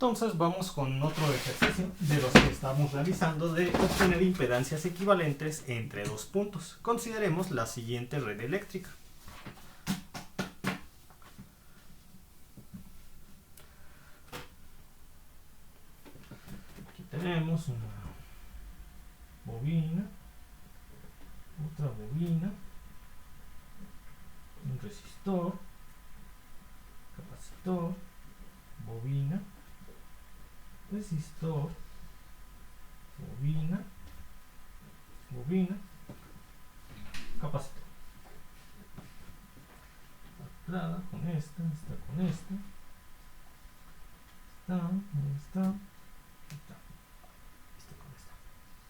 Entonces vamos con otro ejercicio de los que estamos realizando de obtener impedancias equivalentes entre dos puntos. Consideremos la siguiente red eléctrica. Aquí tenemos una bobina, otra bobina, un resistor, capacitor, bobina, resistor, bobina, bobina, capacitor. Entrada con esta con esta, esta con esta.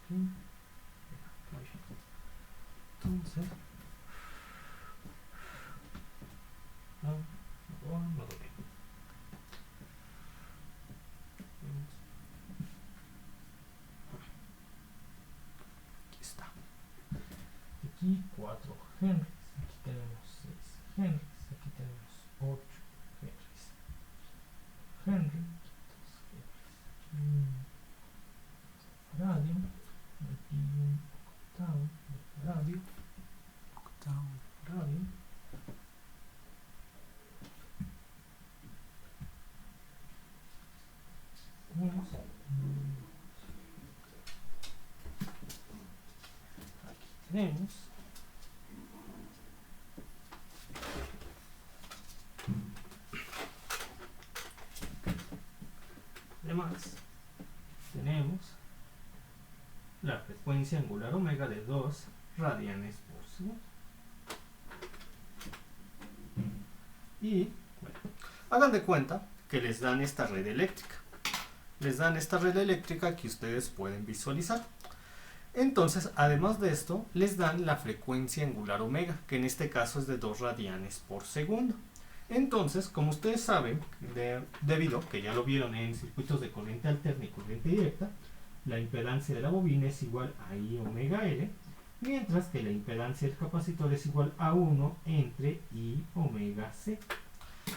¿Sí? Entonces, no doble. Aquí está. Aquí 4 Henrys, aquí tenemos 6 Henrys, aquí tenemos 8 Henrys. Henry, 2 Henrys. Radio, aquí un octavo de radio. Radio. Aquí tenemos además tenemos la frecuencia angular omega de 2 radianes por segundo. Y bueno, hagan de cuenta que les dan esta red eléctrica. Les dan esta red eléctrica que ustedes pueden visualizar. Entonces, además de esto, les dan la frecuencia angular omega, que en este caso es de 2 radianes por segundo. Entonces, como ustedes saben, debido que ya lo vieron en circuitos de corriente alterna y corriente directa, la impedancia de la bobina es igual a I omega L, mientras que la impedancia del capacitor es igual a 1 entre I omega C.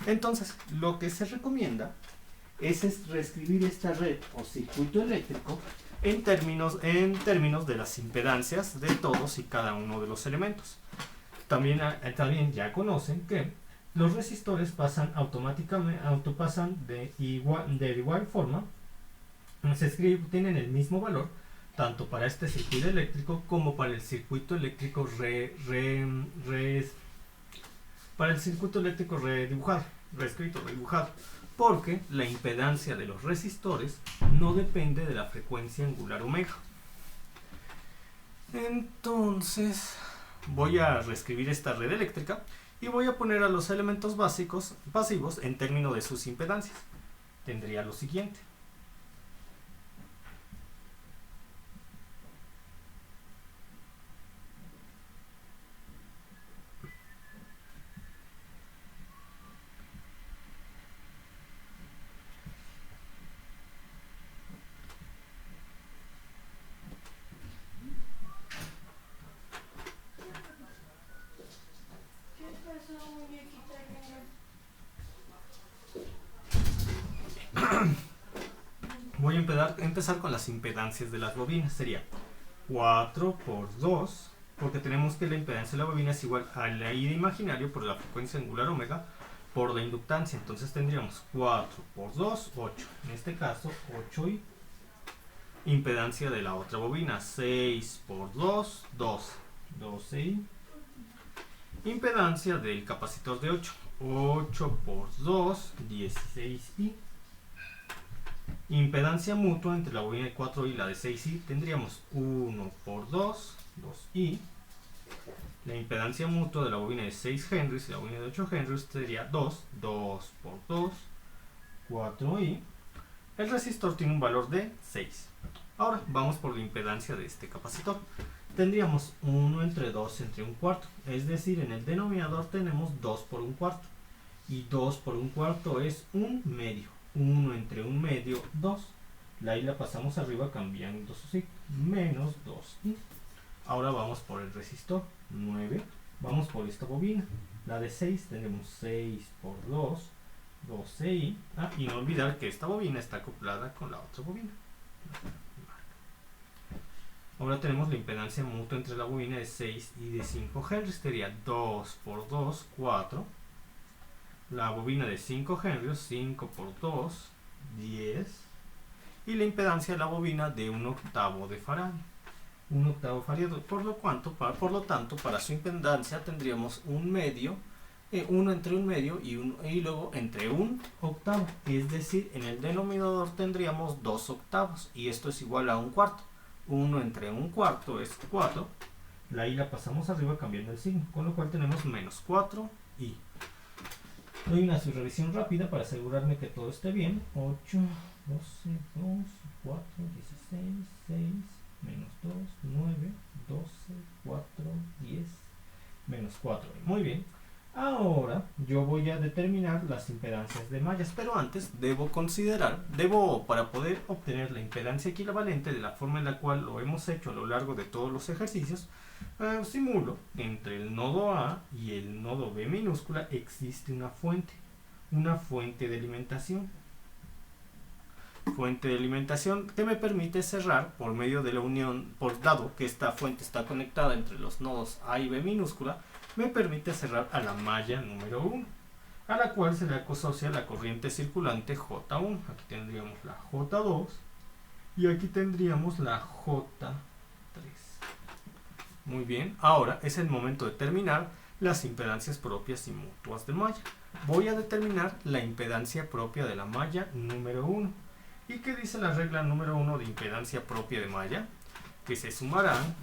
Entonces, lo que se recomienda es reescribir esta red o circuito eléctrico en términos de las impedancias de todos y cada uno de los elementos. También ya conocen que los resistores pasan de igual forma, tienen el mismo valor tanto para este circuito eléctrico como para el circuito eléctrico redibujado, porque la impedancia de los resistores no depende de la frecuencia angular omega. Entonces voy a reescribir esta red eléctrica y voy a poner a los elementos pasivos en términos de sus impedancias. Tendría lo siguiente. Voy a empezar con las impedancias de las bobinas. Sería 4 por 2, porque tenemos que la impedancia de la bobina es igual a la I de imaginario por la frecuencia angular omega por la inductancia. Entonces tendríamos 4 por 2, 8. En este caso, 8i. Impedancia de la otra bobina, 6 por 2, 12. 12i. Impedancia del capacitor de 8, 8 por 2, 16i. Impedancia mutua entre la bobina de 4i y la de 6i, tendríamos 1 por 2, 2i. La impedancia mutua de la bobina de 6 Henrys y la bobina de 8 Henrys sería 2, 2 por 2, 4i. El resistor tiene un valor de 6. Ahora vamos por la impedancia de este capacitor. Tendríamos 1 entre 2 entre 1 cuarto, es decir, en el denominador tenemos 2 por 1 cuarto. Y 2 por 1 cuarto es 1 medio. 1 entre 1 medio, 2. La i la pasamos arriba cambiando su signo. Menos 2i. Ahora vamos por el resistor. 9. Vamos por esta bobina. La de 6 tenemos 6 por 2, 12i. Y no olvidar que esta bobina está acoplada con la otra bobina. Ahora tenemos la impedancia mutua entre la bobina de 6 y de 5 Henry. Sería 2 por 2, 4. La bobina de 5 Henry, 5 por 2, 10. Y la impedancia de la bobina de 1/8 de faradio. 1/8 faradio. Por lo tanto, para su impedancia tendríamos un medio, 1 entre un medio y luego entre un octavo. Es decir, en el denominador tendríamos 2 octavos. Y esto es igual a un cuarto. 1 entre un cuarto es 4. La i la pasamos arriba cambiando el signo, con lo cual tenemos menos 4i. Doy una revisión rápida para asegurarme que todo esté bien. 8, 12, 2, 4, 16, 6, menos 2, 9, 12, 4, 10, menos 4. Muy bien. Ahora yo voy a determinar las impedancias de mallas, pero antes para poder obtener la impedancia equivalente de la forma en la cual lo hemos hecho a lo largo de todos los ejercicios, simulo que entre el nodo A y el nodo B minúscula existe una fuente de alimentación. Fuente de alimentación que me permite cerrar por medio de la unión, dado que esta fuente está conectada entre los nodos A y B minúscula, me permite cerrar a la malla número 1, a la cual se le asocia la corriente circulante J1. Aquí tendríamos la J2 y aquí tendríamos la J3. Muy bien, ahora es el momento de determinar las impedancias propias y mutuas de malla. Voy a determinar la impedancia propia de la malla número 1. ¿Y qué dice la regla número 1 de impedancia propia de malla? Que se sumarán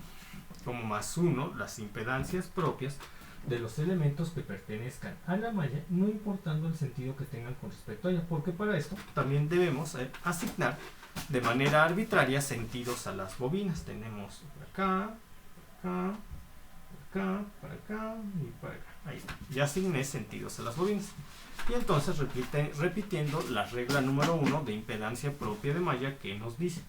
como más 1 las impedancias propias de los elementos que pertenezcan a la malla, no importando el sentido que tengan con respecto a ella, porque para esto también debemos asignar de manera arbitraria sentidos a las bobinas. Tenemos por acá, para acá y para acá. Ahí está. Ya asigné sentidos a las bobinas. Y entonces repitiendo la regla número 1 de impedancia propia de malla, que nos dice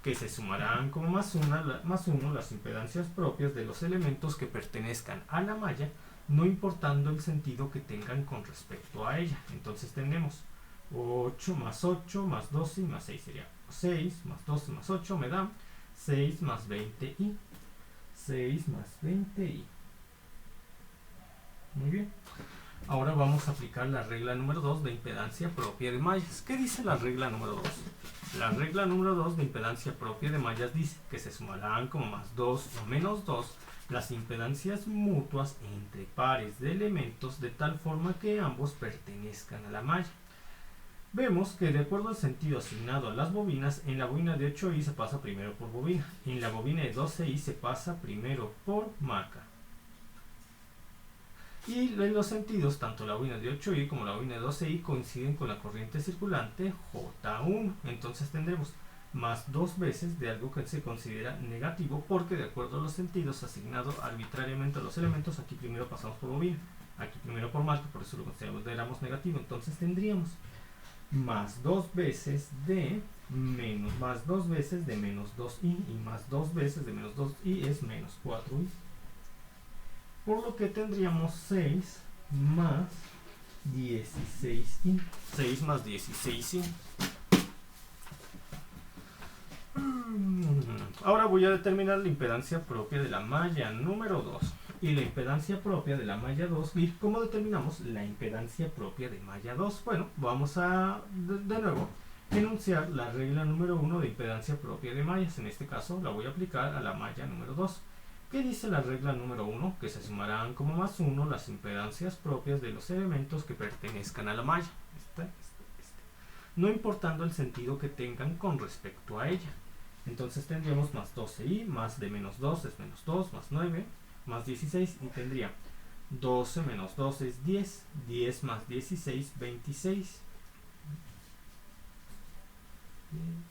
que se sumarán como más 1 las impedancias propias de los elementos que pertenezcan a la malla, no importando el sentido que tengan con respecto a ella. Entonces tenemos 8 más 12 más 6 sería 6 más 12 más 8 me da 6 más 20i. 6 más 20i. Muy bien. Ahora vamos a aplicar la regla número 2 de impedancia propia de mallas. ¿Qué dice la regla número 2? La regla número 2 de impedancia propia de mallas dice que se sumarán como más 2 o menos 2 las impedancias mutuas entre pares de elementos de tal forma que ambos pertenezcan a la malla. Vemos que de acuerdo al sentido asignado a las bobinas, en la bobina de 8i se pasa primero por bobina, en la bobina de 12i se pasa primero por marca. Y en los sentidos, tanto la bobina de 8i como la bobina de 12i coinciden con la corriente circulante J1. Entonces tendremos más 2 veces de algo que se considera negativo, porque de acuerdo a los sentidos asignados arbitrariamente a los elementos, aquí primero pasamos por bobina, aquí primero por marca, por eso lo consideramos negativo. Entonces tendríamos más 2 veces de menos 2i, y más 2 veces de menos 2i es menos 4i. Por lo que tendríamos 6 más 16i. 6 más 16i. Ahora voy a determinar la impedancia propia de la malla número 2 y la impedancia propia de la malla 2. ¿Y cómo determinamos la impedancia propia de malla 2? Bueno, vamos a de nuevo enunciar la regla número 1 de impedancia propia de mallas. En este caso la voy a aplicar a la malla número 2. ¿Qué dice la regla número 1? Que se sumarán como más 1 las impedancias propias de los elementos que pertenezcan a la malla. No importando el sentido que tengan con respecto a ella. Entonces tendríamos más 12i, más de menos 2 es menos 2, más 9, más 16, y tendría 12 menos 2 es 10, 10 más 16, 26.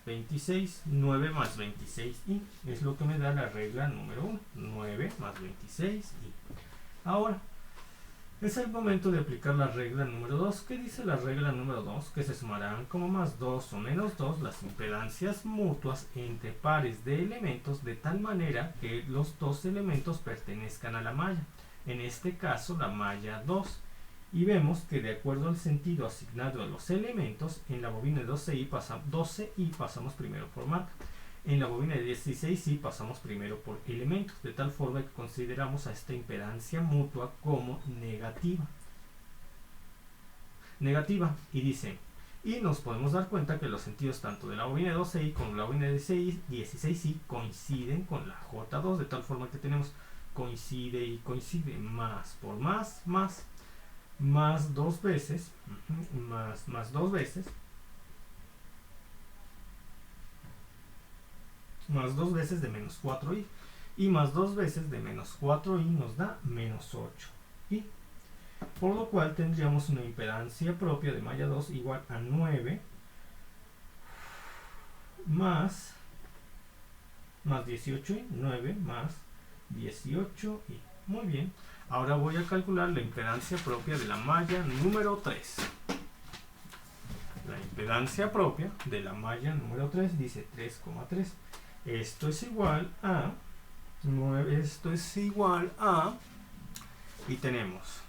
26, 9 más 26i es lo que me da la regla número 1, 9 más 26i. Ahora es el momento de aplicar la regla número 2. ¿Qué dice la regla número 2? Que se sumarán como más 2 o menos 2 las impedancias mutuas entre pares de elementos de tal manera que los dos elementos pertenezcan a la malla, en este caso la malla 2. Y vemos que de acuerdo al sentido asignado a los elementos, en la bobina de 12i pasamos primero por marca. En la bobina de 16i pasamos primero por elementos, de tal forma que consideramos a esta impedancia mutua como negativa. Y dice, y nos podemos dar cuenta que los sentidos tanto de la bobina de 12i como la bobina de 16i coinciden con la J2, de tal forma que tenemos coincide y coincide, más por más dos veces, más dos veces de menos 4i, y más dos veces de menos 4i nos da menos 8i, por lo cual tendríamos una impedancia propia de malla 2 igual a 9 más 18i, 9 más 18i. Muy bien, ahora voy a calcular la impedancia propia de la malla número 3. La impedancia propia de la malla número 3 dice 3,3. Esto es igual a 9, y tenemos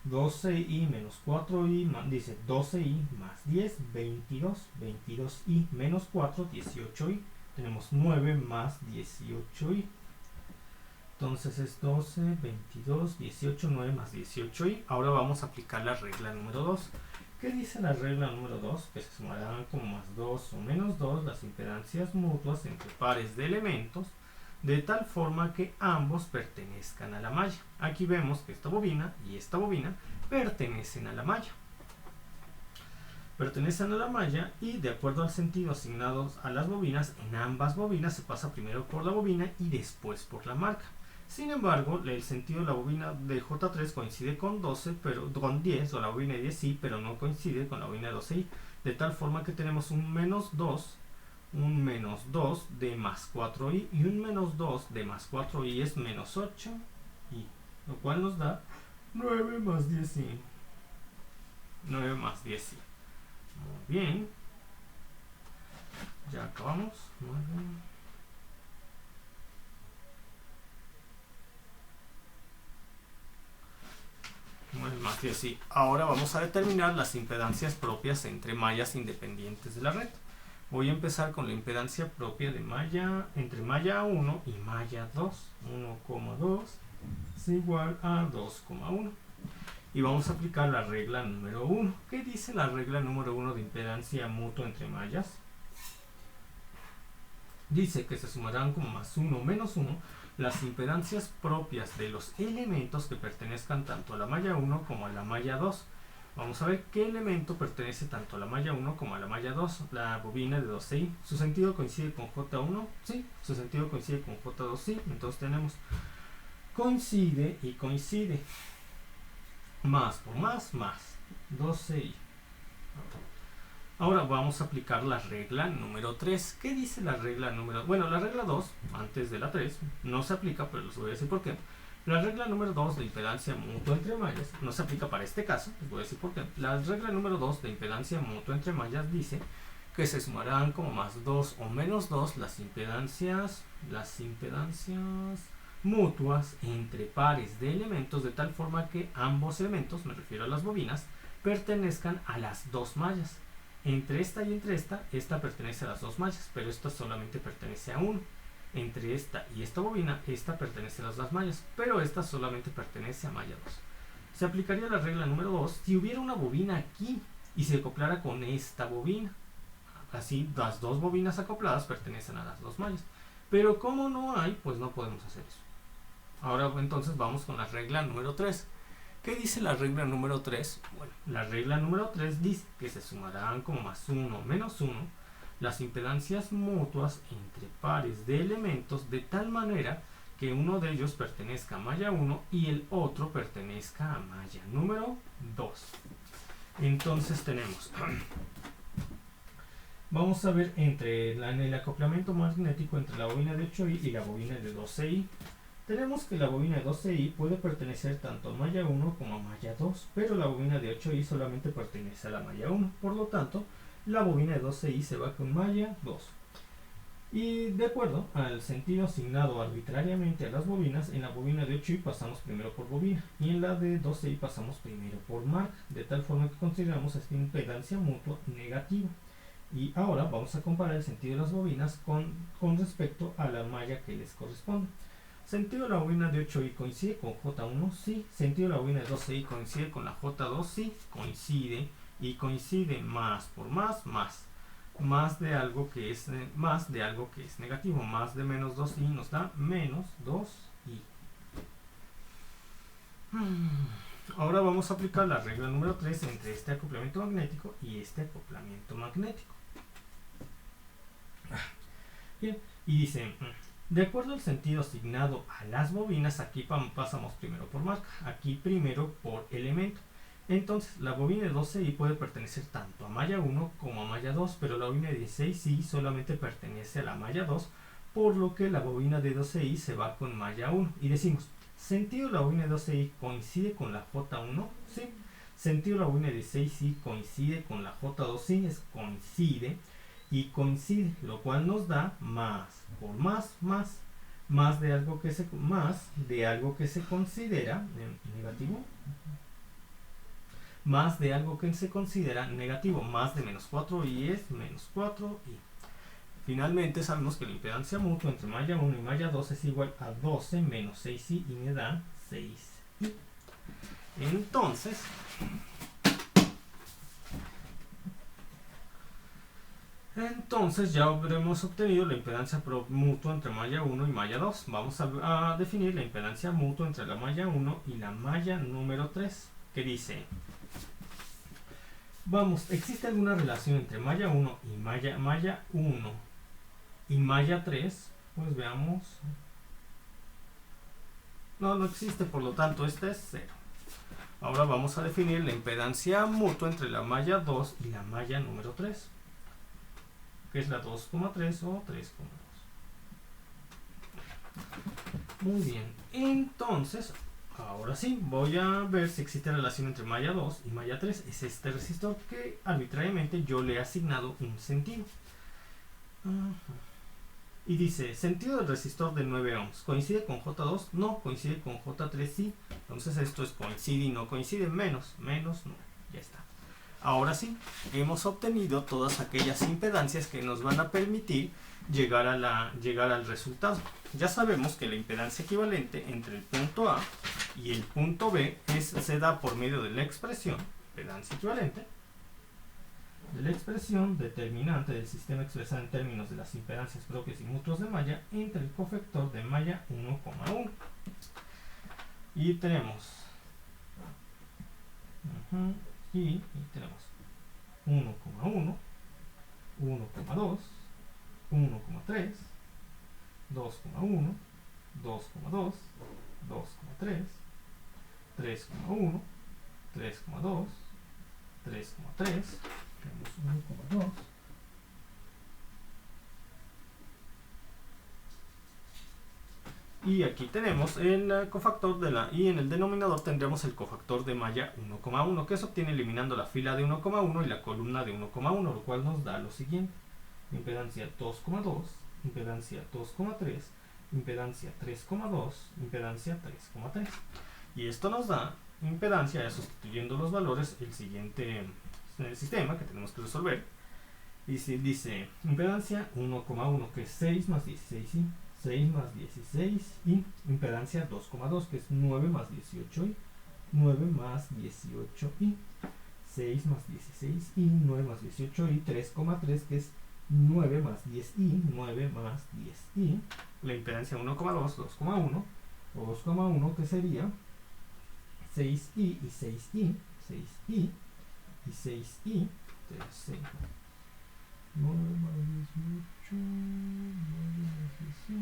12i menos 4i, dice 12i más 10, 22i menos 4, 18i, tenemos 9 más 18i, entonces es 12, 22, 18, 9 más 18i. Ahora vamos a aplicar la regla número 2. ¿Qué dice la regla número 2? Que se sumarán como más 2 o menos 2 las impedancias mutuas entre pares de elementos, de tal forma que ambos pertenezcan a la malla. Aquí vemos que esta bobina y esta bobina pertenecen a la malla. Pertenecen a la malla y de acuerdo al sentido asignado a las bobinas, en ambas bobinas se pasa primero por la bobina y después por la marca. Sin embargo, el sentido de la bobina de J3 coincide con 12, pero con 10, o la bobina de 10i, pero no coincide con la bobina de 12i, de tal forma que tenemos un menos 2 de más 4i, y un menos 2 de más 4i es menos 8i, lo cual nos da 9 más 10i. 9 más 10i. Muy bien. Ya acabamos. Muy bien. Más 10i. Ahora vamos a determinar las impedancias propias entre mallas independientes de la red. Voy a empezar con la impedancia propia de malla entre malla 1 y malla 2. 1,2 es igual a 2,1. Y vamos a aplicar la regla número 1. ¿Qué dice la regla número 1 de impedancia mutua entre mallas? Dice que se sumarán como más 1 o menos 1 las impedancias propias de los elementos que pertenezcan tanto a la malla 1 como a la malla 2. Vamos a ver qué elemento pertenece tanto a la malla 1 como a la malla 2. La bobina de 12i. ¿Su sentido coincide con J1? Sí. ¿Su sentido coincide con J2? Sí. Entonces tenemos coincide y coincide. Más por más, 12i. Ahora vamos a aplicar la regla número 3. ¿Qué dice la regla número 2? Bueno, la regla 2, antes de la 3, no se aplica, pero les voy a decir por qué. La regla número 2 de impedancia mutua entre mallas no se aplica para este caso, les voy a decir por qué. La regla número 2 de impedancia mutua entre mallas dice que se sumarán como más 2 o menos 2 las impedancias mutuas entre pares de elementos, de tal forma que ambos elementos, me refiero a las bobinas, pertenezcan a las dos mallas. Entre esta y entre esta pertenece a las dos mallas, pero esta solamente pertenece a uno. Entre esta y esta bobina, esta pertenece a las dos mallas, pero esta solamente pertenece a malla 2. Se aplicaría la regla número 2 si hubiera una bobina aquí y se acoplara con esta bobina. Así, las dos bobinas acopladas pertenecen a las dos mallas. Pero como no hay, pues no podemos hacer eso. Ahora entonces vamos con la regla número 3. ¿Qué dice la regla número 3? Bueno, la regla número 3 dice que se sumarán como más 1 menos 1 las impedancias mutuas entre pares de elementos, de tal manera que uno de ellos pertenezca a malla 1 y el otro pertenezca a malla número 2. Entonces tenemos, vamos a ver en el acoplamiento magnético entre la bobina de 8i y la bobina de 12i. Tenemos que la bobina de 12i puede pertenecer tanto a malla 1 como a malla 2, pero la bobina de 8i solamente pertenece a la malla 1. Por lo tanto, la bobina de 12i se va con malla 2. Y de acuerdo al sentido asignado arbitrariamente a las bobinas, en la bobina de 8i pasamos primero por bobina y en la de 12i pasamos primero por marca, de tal forma que consideramos esta impedancia mutua negativa. Y ahora vamos a comparar el sentido de las bobinas con respecto a la malla que les corresponde. Sentido de la bobina de 8i coincide con J1, sí. Sentido de la bobina de 12i coincide con la J2, sí. Coincide, y coincide más por más de algo que es negativo. Más de menos 2i nos da menos 2i. Ahora vamos a aplicar la regla número 3 entre este acoplamiento magnético y este acoplamiento magnético. Bien, y dice, de acuerdo al sentido asignado a las bobinas, aquí pasamos primero por marca, aquí primero por elemento. Entonces, la bobina de 12i puede pertenecer tanto a malla 1 como a malla 2, pero la bobina de 16i solamente pertenece a la malla 2, por lo que la bobina de 12i se va con malla 1. Y decimos, ¿sentido de la bobina de 12i coincide con la J1? Sí. ¿Sentido de la bobina de 16i coincide con la J2? Sí, es coincide. Y coincide, lo cual nos da más por más de algo que se considera negativo, más de algo que se considera negativo, más de menos 4i es menos 4i. Finalmente sabemos que la impedancia mutua entre malla 1 y malla 2 es igual a 12 menos 6i y me da 6i. Entonces ya habremos obtenido la impedancia mutua entre malla 1 y malla 2. Vamos a definir la impedancia mutua entre la malla 1 y la malla número 3, que dice, ¿existe alguna relación entre malla 1 y malla 1 y malla 3? Pues veamos. No existe, por lo tanto esta es 0. Ahora vamos a definir la impedancia mutua entre la malla 2 y la malla número 3, que es la 2,3 o 3,2. Muy bien, entonces ahora sí voy a ver si existe relación entre malla 2 y malla 3. Es este resistor que arbitrariamente yo le he asignado un sentido. Y dice, sentido del resistor de 9 ohms, ¿coincide con J2? No, coincide con J3, sí. Entonces esto es coincide y no coincide, menos 9, ya está. Ahora sí, hemos obtenido todas aquellas impedancias que nos van a permitir llegar al resultado. Ya sabemos que la impedancia equivalente entre el punto A y el punto B se da por medio de la expresión impedancia equivalente, de la expresión determinante del sistema expresada en términos de las impedancias propias y mutuas de malla entre el cofactor de malla 1,1. Y tenemos y tenemos 1,1, 1,2, 1,3, 2,1, 2,2, 2,3, 3,1, 3,2, 3,3, tenemos 1,2. Y aquí tenemos el cofactor y en el denominador tendremos el cofactor de malla 1,1, que se obtiene eliminando la fila de 1,1 y la columna de 1,1, lo cual nos da lo siguiente: impedancia 2,2, impedancia 2,3, impedancia 3,2, impedancia 3,3. Y esto nos da impedancia, ya sustituyendo los valores, el siguiente sistema que tenemos que resolver. Dice impedancia 1,1, que es 6 más 16i. 6 más 16 y impedancia 2,2, que es 9 más 18i, 9 más 18i, 6 más 16 y 9 más 18i, 3,3, que es 9 más 10i, 9 más 10i, la impedancia 1,2, 2,1, o 2,1, que sería 6i y 6i, 6i y 6i, 6. 9 más 18, 9 más 16.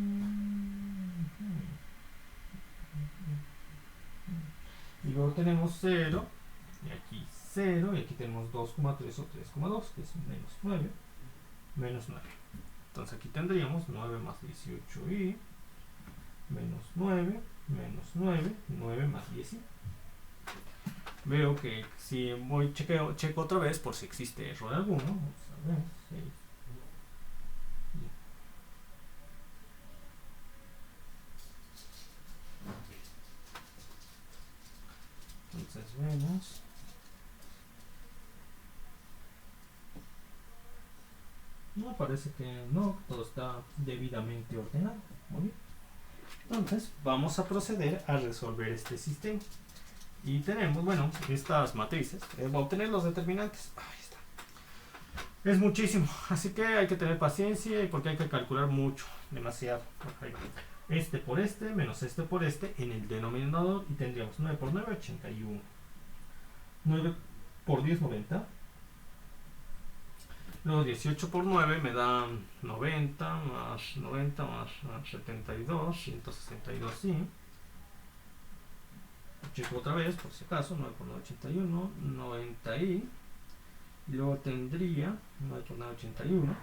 Y luego tenemos 0, y aquí 0, y aquí tenemos 2,3 o 3,2, que es menos 9. Entonces aquí tendríamos 9 más 18i, menos 9, menos 9, 9 más 10i. Veo que si checo otra vez por si existe error alguno. Vamos a ver, 6. vemos. No, parece que no, todo está debidamente ordenado. Muy bien. Entonces vamos a proceder a resolver este sistema. Y tenemos, bueno, estas matrices. Vamos a obtener los determinantes. Ahí está. Es muchísimo, así que hay que tener paciencia porque hay que calcular mucho, demasiado. Este por este menos este por este en el denominador y tendríamos 9 por 9, 81. 9 por 10, 90. Luego 18 por 9 me da 90 más 90 más 72, 162, sí. Checo otra vez, por si acaso, 9 por 9, 81, 90 y luego tendría 9 por 9, 81,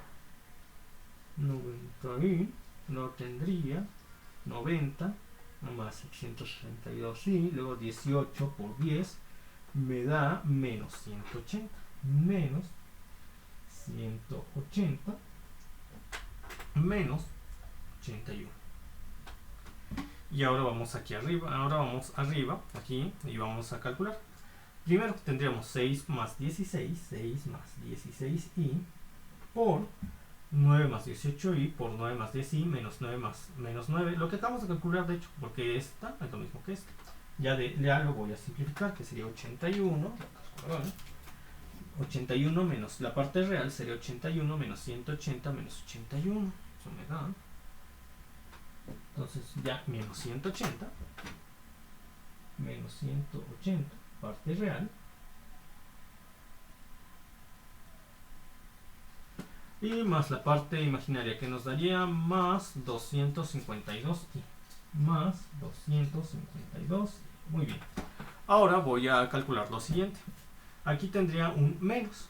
90 y luego tendría 90 más 162 y luego 18 por 10 me da menos 180, menos 180 menos 81. Y ahora vamos aquí arriba, aquí, y vamos a calcular. Primero tendríamos 6 más 16, 6 más 16i por 9 más 18i por 9 más 10i menos 9 más menos 9, lo que acabamos de calcular de hecho, porque esta es lo mismo que esta. Ya lo voy a simplificar, que sería 81, 81 menos la parte real sería 81 menos 180 menos 81, eso me da, entonces ya menos 180 parte real y más la parte imaginaria que nos daría más 252 y más 252. Muy bien, ahora voy a calcular lo siguiente. Aquí tendría un menos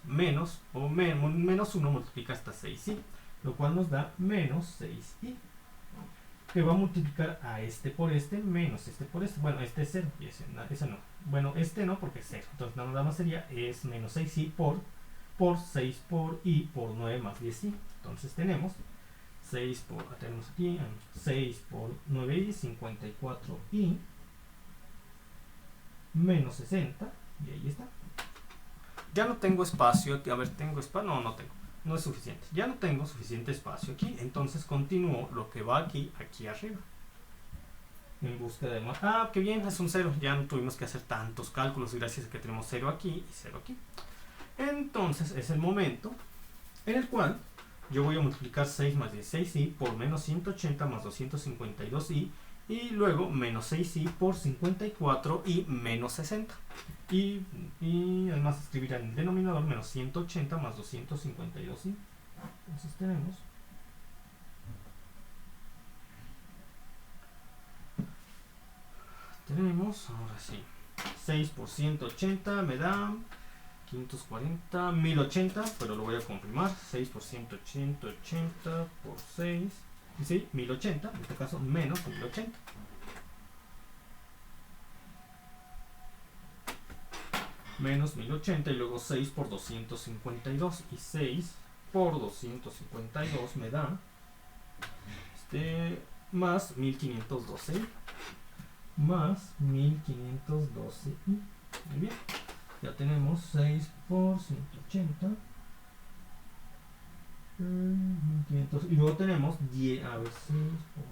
1 multiplica hasta 6i, lo cual nos da menos 6i, que va a multiplicar a este por este menos este por este. Bueno, este es 0 y ese no. Bueno, este no porque es 0. Entonces nada más sería es menos 6i por 6 por i por 9 más 10i. Entonces tenemos 6 por 9i, 54i menos 60 y ahí está. Ya no tengo espacio, a ver, ¿tengo espacio? No tengo, no es suficiente. Ya no tengo suficiente espacio aquí, entonces continúo lo que va aquí arriba. En búsqueda de más. Ah, qué bien, es un 0. Ya no tuvimos que hacer tantos cálculos gracias a que tenemos 0 aquí y 0 aquí. Entonces es el momento en el cual yo voy a multiplicar 6 más 16i por menos 180 más 252i y luego menos 6i por 54 y menos 60. Y además escribir en el denominador menos 180 más 252i. Entonces tenemos, ahora sí, 6 por 180 me da 540, 1080, pero lo voy a comprimir. 6 por 180, 80 por 6, y sí, 1080, en este caso menos 1080. Menos 1080 y luego 6 por 252 y 6 por 252 me da más 1512 más 1512 y muy bien, ya tenemos 6 por 180 1500 y luego tenemos 10, a ver, 6 por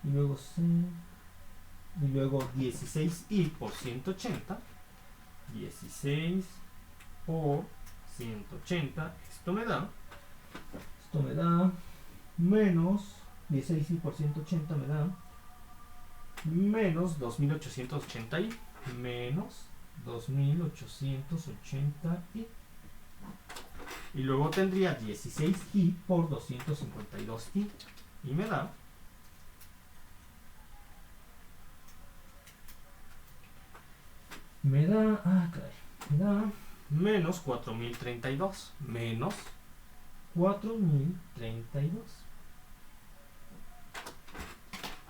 y luego 6 y luego 16i por 180, 16 por 180, esto me da menos 16i por 180 me da menos 2880i, menos 2880i, y luego tendría 16i por 252i y me da menos 4032, menos 4032.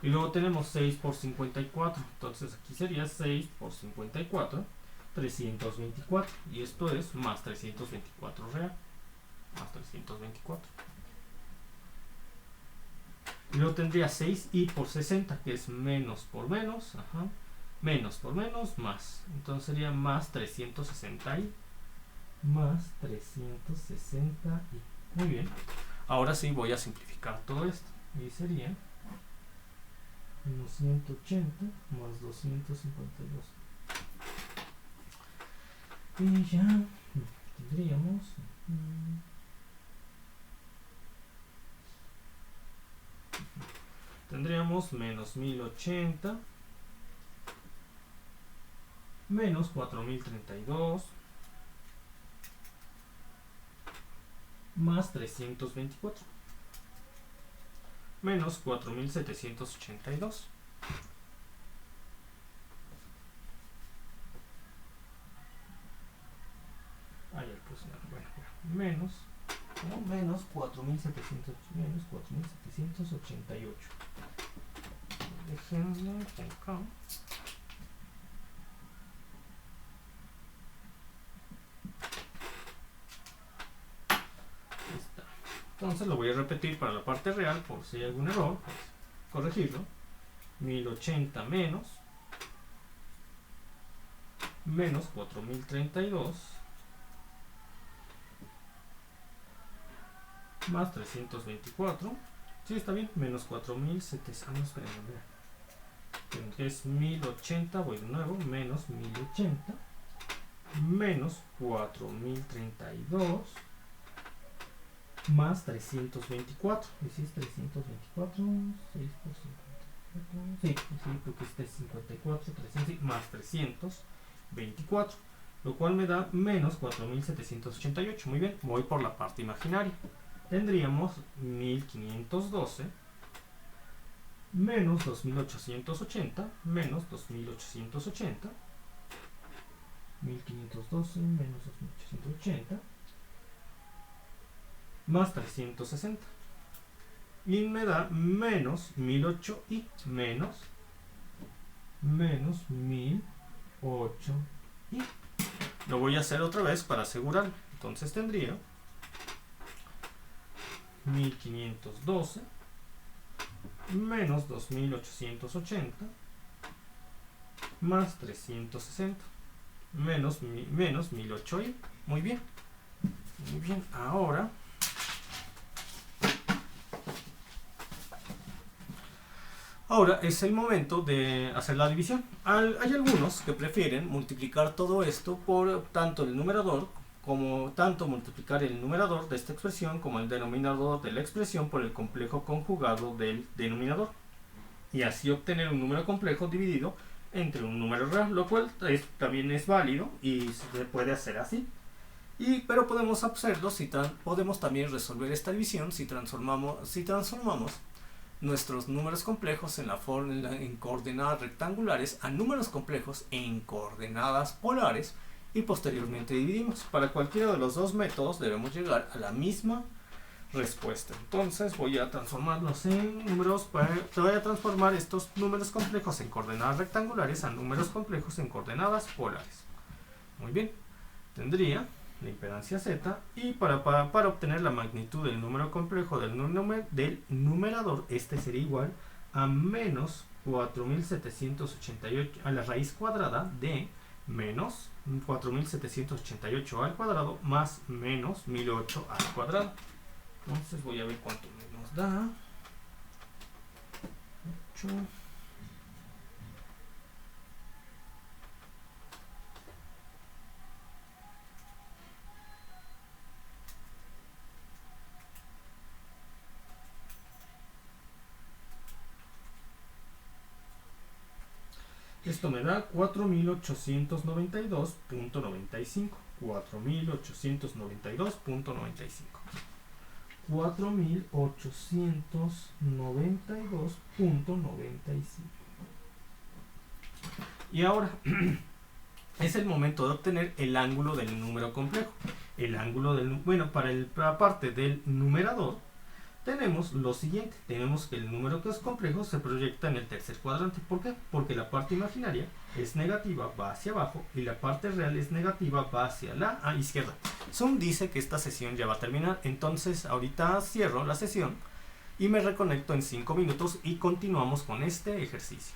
Y luego tenemos 6 por 54, entonces aquí sería 6 por 54, 324, y esto es más 324 real, más 324. Y luego tendría 6i por 60, que es menos por menos, Menos por menos, más. Entonces sería más 360 y más 360 y. Muy bien. Ahora sí voy a simplificar todo esto. Y sería menos 180 más 252. Y ya tendríamos menos 1080 menos 4032 más 324 menos 4782. Menos 4788. Déjenlo acá. Está. Entonces lo voy a repetir para la parte real por si hay algún error, pues corregirlo. 1080 menos 4032 más 324. Sí, está bien, menos 4700. Esperen, es 1080, voy de nuevo, menos 1080 menos 4032 más 324. ¿Y si es 324? 6 por 54. Sí, porque este es 54, 300, más 324, lo cual me da menos 4788. Muy bien, voy por la parte imaginaria. Tendríamos 1512 menos 2880 menos 2880. 1512 menos 2880 más 360. Y me da menos 1008 y menos 1008 y. Lo voy a hacer otra vez para asegurarme. Entonces tendría 1512 menos 2880 más 360 menos 1008 y. Muy bien. Muy bien. Ahora es el momento de hacer la división. Hay algunos que prefieren multiplicar todo esto por tanto el numerador multiplicar el numerador de esta expresión como el denominador de la expresión por el complejo conjugado del denominador, y así obtener un número complejo dividido entre un número real, lo cual también es válido y se puede hacer así. Pero podemos hacerlo podemos también resolver esta división si transformamos nuestros números complejos en coordenadas rectangulares a números complejos en coordenadas polares, y posteriormente dividimos. Para cualquiera de los dos métodos debemos llegar a la misma respuesta. Entonces voy a transformarlos en números, voy a transformar estos números complejos en coordenadas rectangulares a números complejos en coordenadas polares. Muy bien, tendría la impedancia z, y para obtener la magnitud del número complejo del numerador, este sería igual a menos 4788 a la raíz cuadrada de menos 4788 al cuadrado más menos 1008 al cuadrado. Entonces voy a ver cuánto nos da. 8. Esto me da 4892.95. 4892.95. 4892.95. Y ahora es el momento de obtener el ángulo del número complejo. Para la parte del numerador tenemos lo siguiente. Tenemos que el número que es complejo se proyecta en el tercer cuadrante. ¿Por qué? Porque la parte imaginaria es negativa, va hacia abajo, y la parte real es negativa, va hacia la izquierda. Zoom dice que esta sesión ya va a terminar, entonces ahorita cierro la sesión y me reconecto en 5 minutos y continuamos con este ejercicio.